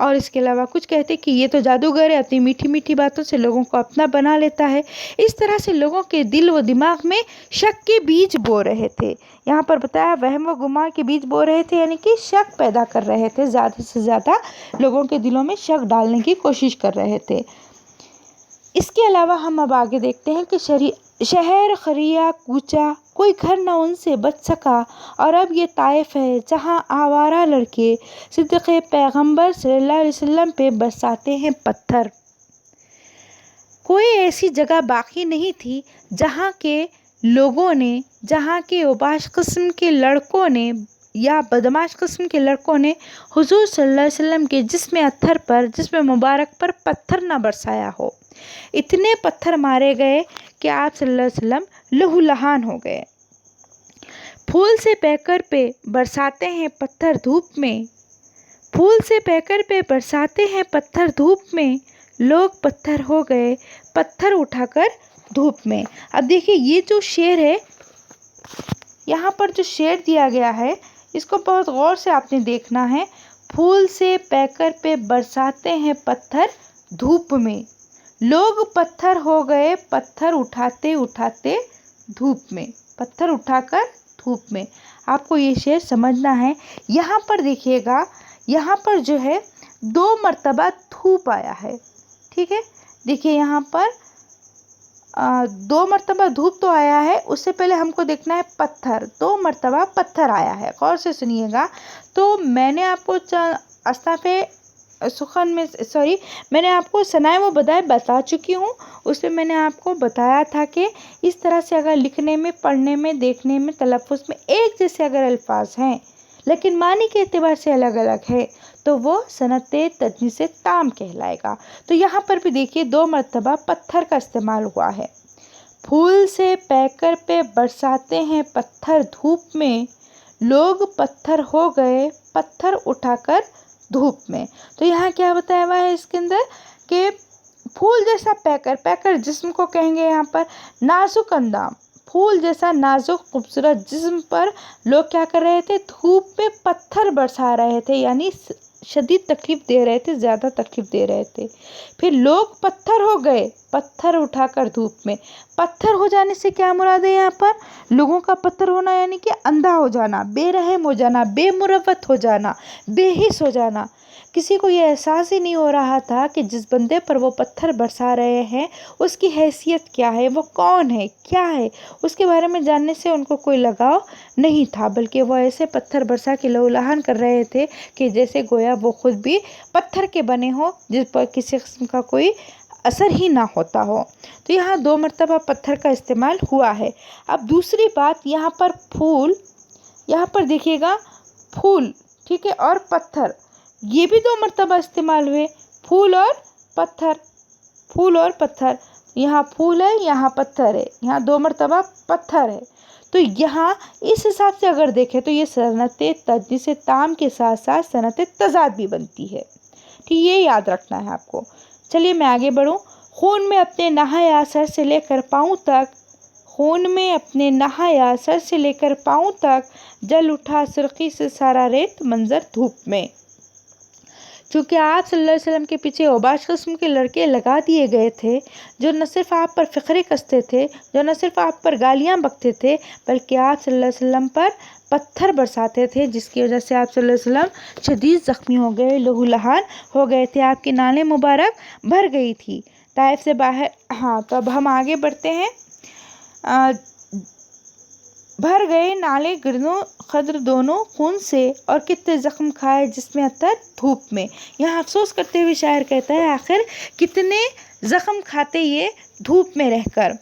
اور اس کے علاوہ کچھ کہتے کہ یہ تو جادوگر ہے، اپنی میٹھی میٹھی باتوں سے لوگوں کو اپنا بنا لیتا ہے۔ اس طرح سے لوگوں کے دل و دماغ میں شک کے بیج بو رہے تھے۔ یہاں پر بتایا وہم و گماں کے بیج بو رہے تھے، یعنی کہ شک پیدا کر رہے تھے، زیادہ سے زیادہ لوگوں کے دلوں میں شک ڈالنے کی کوشش کر رہے تھے۔ اس کے علاوہ ہم اب آگے دیکھتے ہیں کہ شہر خریا کوچا، کوئی گھر نہ ان سے بچ سکا، اور اب یہ طائف ہے جہاں آوارہ لڑکے صدق پیغمبر صلی اللہ علیہ وسلم پہ برساتے ہیں پتھر۔ کوئی ایسی جگہ باقی نہیں تھی جہاں کے لوگوں نے، جہاں کے اوباش قسم کے لڑکوں نے یا بدماش قسم کے لڑکوں نے حضور صلی اللہ علیہ وسلم کے جسم مبارک پر پتھر نہ برسایا ہو۔ اتنے پتھر مارے گئے کہ آپ صلی اللہ علیہ وسلم لہو لہان ہو گئے۔ پھول سے پیکر پہ برساتے ہیں پتھر دھوپ میں، پھول سے پیکر پہ برساتے ہیں پتھر دھوپ میں، لوگ پتھر ہو گئے پتھر اٹھا کر دھوپ میں۔ اب دیکھیے یہ جو شعر ہے، یہاں پر جو شعر دیا گیا ہے اس کو بہت غور سے آپ نے دیکھنا ہے۔ پھول سے پیکر پہ برساتے ہیں پتھر دھوپ میں، لوگ پتھر ہو گئے پتھر اٹھاتے اٹھاتے دھوپ میں، پتھر اٹھا کر دھوپ میں۔ آپ کو یہ شعر سمجھنا ہے۔ یہاں پر دیکھیے گا، یہاں پر جو ہے 2 مرتبہ دھوپ آیا ہے، ٹھیک ہے۔ دیکھیے یہاں پر 2 مرتبہ دھوپ تو آیا ہے، اس سے پہلے ہم کو دیکھنا ہے پتھر، 2 مرتبہ پتھر آیا ہے، غور سے سنیے گا۔ تو میں نے آپ کو میں نے آپ کو ثنائے و بدائے بتا چکی ہوں، اس میں نے آپ کو بتایا تھا کہ اس طرح سے اگر لکھنے میں، پڑھنے میں، دیکھنے میں، تلفظ میں ایک جیسے اگر الفاظ ہیں لیکن معنی کے اعتبار سے الگ الگ ہے تو وہ صنعت تدنیس تام کہلائے گا۔ تو یہاں پر بھی دیکھیے 2 مرتبہ پتھر کا استعمال ہوا ہے۔ پھول سے پیکر پہ برساتے ہیں پتھر دھوپ میں، لوگ پتھر ہو گئے پتھر اٹھا کر دھوپ میں۔ تو یہاں کیا بتایا ہوا ہے اس کے اندر کہ پھول جیسا پیکر جسم کو کہیں گے، یہاں پر نازک اندام، پھول جیسا نازک خوبصورت جسم پر لوگ کیا کر رہے تھے، دھوپ میں پتھر برسا رہے تھے، یعنی شدید تکلیف دے رہے تھے، زیادہ تکلیف دے رہے تھے۔ پھر لوگ پتھر ہو گئے پتھر اٹھا کر دھوپ میں۔ پتھر ہو جانے سے کیا مراد ہے یہاں پر؟ لوگوں کا پتھر ہونا یعنی کہ اندھا ہو جانا، بے رحم ہو جانا، بے مروت ہو جانا، بے حس ہو جانا۔ کسی کو یہ احساس ہی نہیں ہو رہا تھا کہ جس بندے پر وہ پتھر برسا رہے ہیں اس کی حیثیت کیا ہے، وہ کون ہے، کیا ہے، اس کے بارے میں جاننے سے ان کو کوئی لگاؤ نہیں تھا، بلکہ وہ ایسے پتھر برسا کے لہو لہان کر رہے تھے کہ جیسے گویا وہ خود بھی پتھر کے بنے ہوں، جس پر کسی قسم کا کوئی اثر ہی نہ ہوتا ہو۔ تو یہاں 2 مرتبہ پتھر کا استعمال ہوا ہے۔ اب دوسری بات، یہاں پر پھول، یہاں پر دیکھیے گا پھول، ٹھیک ہے، اور پتھر، یہ بھی 2 مرتبہ استعمال ہوئے، پھول اور پتھر، پھول اور پتھر۔ یہاں پھول ہے، یہاں پتھر ہے، یہاں 2 مرتبہ پتھر ہے۔ تو یہاں اس حساب سے اگر دیکھیں تو یہ صنعت تدنیس تام کے ساتھ ساتھ صنعت تضاد بھی بنتی ہے، ٹھیک، یہ یاد رکھنا ہے آپ کو۔ چلیے میں آگے بڑھوں۔ خون میں اپنے نہایا سر سے لے کر پاؤں تک، خون میں اپنے نہایا سر سے لے کر پاؤں تک، جل اٹھا سرخی سے سارا ریت منظر دھوپ میں۔ چونکہ آپ صلی اللہ علیہ وسلم کے پیچھے اوباش قسم کے لڑکے لگا دیے گئے تھے، جو نہ صرف آپ پر فخرے کستے تھے، جو نہ صرف آپ پر گالیاں بکتے تھے، بلکہ آپ صلی اللہ علیہ وسلم پر پتھر برساتے تھے، جس کی وجہ سے آپ صلی اللہ علیہ وسلم شدید زخمی ہو گئے، لہو لہان ہو گئے تھے، آپ کی نالیں مبارک بھر گئی تھی طائف سے باہر۔ ہاں، تو اب ہم آگے بڑھتے ہیں۔ بھر گئے نالے گردوں خدر دونوں خون سے، اور کتنے زخم کھائے جس میں اتر دھوپ میں۔ یہاں افسوس کرتے ہوئے شاعر کہتا ہے آخر کتنے زخم کھاتے یہ دھوپ میں رہ کر،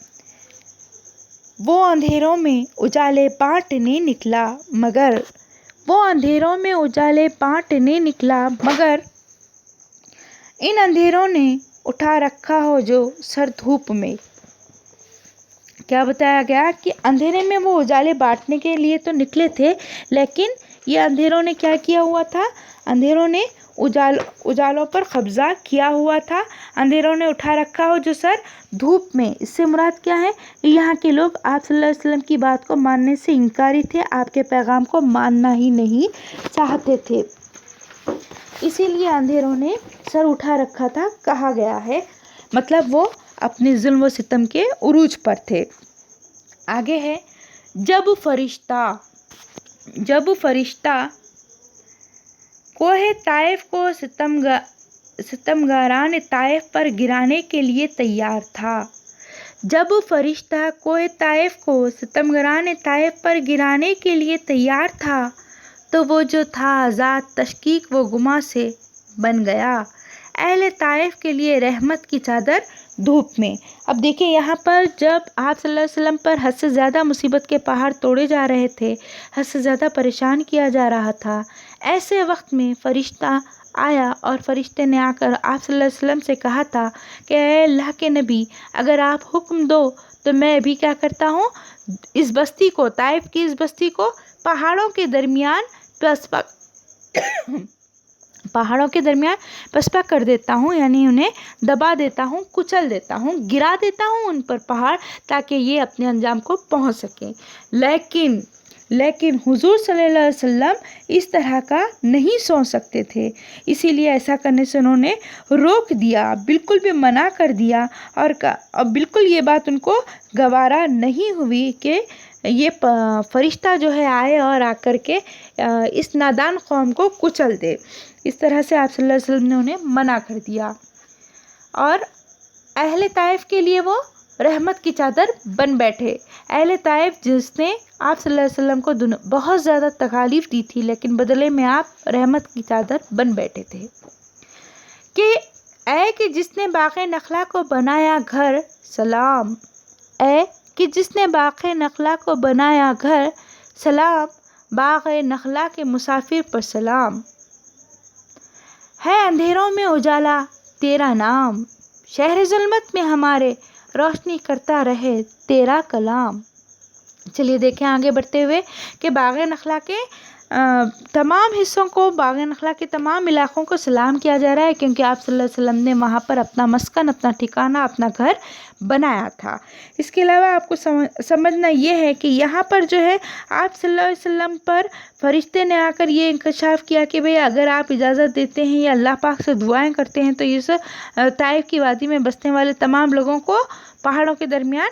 وہ اندھیروں میں اجالے بانٹنے نکلا مگر، وہ اندھیروں میں اجالے بانٹنے نکلا مگر، ان اندھیروں نے اٹھا رکھا ہو جو سر دھوپ میں۔ کیا بتایا گیا کہ اندھیرے میں وہ اجالے بانٹنے کے لیے تو نکلے تھے، لیکن یہ اندھیروں نے کیا کیا ہوا تھا؟ اندھیروں نے اجالوں پر قبضہ کیا ہوا تھا، اندھیروں نے اٹھا رکھا ہو جو سر دھوپ میں۔ اس سے مراد کیا ہے؟ یہاں کے لوگ آپ صلی اللہ علیہ وسلم کی بات کو ماننے سے انکاری تھے، آپ کے پیغام کو ماننا ہی نہیں چاہتے تھے۔ اسی لیے اندھیروں نے سر اٹھا رکھا تھا کہا گیا ہے، مطلب وہ اپنے ظلم و ستم کے عروج پر تھے۔ آگے ہے، جب فرشتہ کوہ طائف کو ستمگاران طائف پر گرانے کے لیے تیار تھا۔ جب فرشتہ کوہ طائف کو ستمگاران طائف پر گرانے کے لیے تیار تھا تو وہ جو تھا آزاد تشکیک و گما سے بن گیا، اہل طائف کے لیے رحمت کی چادر دھوپ میں۔ اب دیکھیں یہاں پر جب آپ صلی اللہ علیہ وسلم پر حد سے زیادہ مصیبت کے پہاڑ توڑے جا رہے تھے، حد سے زیادہ پریشان کیا جا رہا تھا، ایسے وقت میں فرشتہ آیا اور فرشتے نے آ کر آپ صلی اللہ علیہ وسلم سے کہا تھا کہ اے اللہ کے نبی، اگر آپ حکم دو تو میں ابھی کیا کرتا ہوں، اس بستی کو، طائف کی اس بستی کو پہاڑوں کے درمیان پسپا کر دیتا ہوں، یعنی انہیں دبا دیتا ہوں، کچل دیتا ہوں، گرا دیتا ہوں ان پر پہاڑ، تاکہ یہ اپنے انجام کو پہنچ سکیں۔ لیکن حضور صلی اللہ علیہ وسلم اس طرح کا نہیں سوچ سکتے تھے، اسی لیے ایسا کرنے سے انہوں نے روک دیا، بالکل بھی منع کر دیا، اور بالکل یہ بات ان کو گوارا نہیں ہوئی کہ یہ فرشتہ جو ہے آئے اور آ کر کے اس نادان قوم کو کچل دے۔ اس طرح سے آپ صلی اللہ علیہ وسلم نے انہیں منع کر دیا، اور اہل طائف کے لیے وہ رحمت کی چادر بن بیٹھے۔ اہل طائف جس نے آپ صلی اللہ علیہ وسلم کو بہت زیادہ تکالیف دی تھی، لیکن بدلے میں آپ رحمت کی چادر بن بیٹھے تھے کہ جس نے باغ نخلا کو بنایا گھر، سلام، کہ جس نے باغ نخلا کو بنایا گھر، سلام، باغ نخلا کے مسافر پر سلام، ہے اندھیروں میں اجالا تیرا نام، شہر ظلمت میں ہمارے روشنی کرتا رہے تیرا کلام۔ چلیے دیکھیں آگے بڑھتے ہوئے کہ باغ نخلا کے تمام حصوں کو، باغ نخلا کے تمام علاقوں کو سلام کیا جا رہا ہے، کیونکہ آپ صلی اللہ علیہ وسلم نے وہاں پر اپنا مسکن، اپنا ٹھکانہ، اپنا گھر بنایا تھا۔ اس کے علاوہ آپ کو سمجھنا یہ ہے کہ یہاں پر جو ہے آپ صلی اللہ علیہ وسلم پر فرشتے نے آ کر یہ انکشاف کیا کہ بھئی اگر آپ اجازت دیتے ہیں یا اللہ پاک سے دعائیں کرتے ہیں تو اس طائف کی وادی میں بسنے والے تمام لوگوں کو پہاڑوں کے درمیان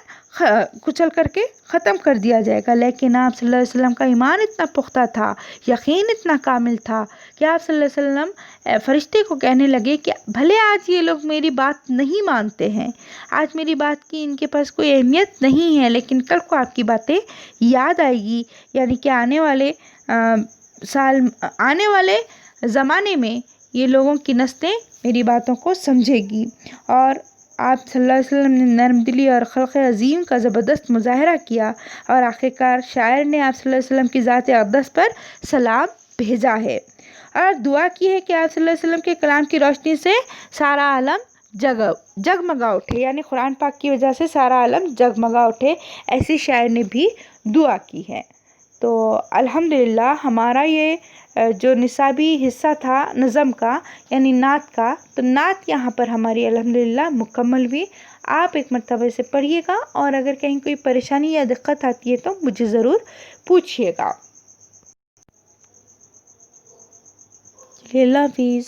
کچل کر کے ختم کر دیا جائے گا۔ لیکن آپ صلی اللہ علیہ وسلم کا ایمان اتنا پختہ تھا، یقین اتنا کامل تھا کہ آپ صلی اللہ علیہ وسلم فرشتے کو کہنے لگے کہ بھلے آج یہ لوگ میری بات نہیں مانتے ہیں، آج میری بات کی ان کے پاس کوئی اہمیت نہیں ہے، لیکن کل کو آپ کی باتیں یاد آئے گی، یعنی کہ آنے والے زمانے میں یہ لوگوں کی نسلیں میری باتوں کو سمجھے گی۔ اور آپ صلی اللہ علیہ وسلم نے نرم دلی اور خلق عظیم کا زبردست مظاہرہ کیا، اور آخرکار شاعر نے آپ صلی اللہ علیہ وسلم کی ذات اقدس پر سلام بھیجا ہے، اور دعا کی ہے کہ آپ صلی اللہ علیہ وسلم کے کلام کی روشنی سے سارا عالم جگمگا اٹھے، یعنی قرآن پاک کی وجہ سے سارا عالم جگمگا اٹھے، ایسی شاعر نے بھی دعا کی ہے۔ تو الحمدللہ ہمارا یہ جو نصابی حصہ تھا نظم کا، یعنی نعت کا، تو نعت یہاں پر ہماری الحمدللہ مکمل ہوئی۔ آپ ایک مرتبہ سے پڑھیے گا، اور اگر کہیں کوئی پریشانی یا دقت آتی ہے تو مجھے ضرور پوچھیے گا۔ اللہ حافظ۔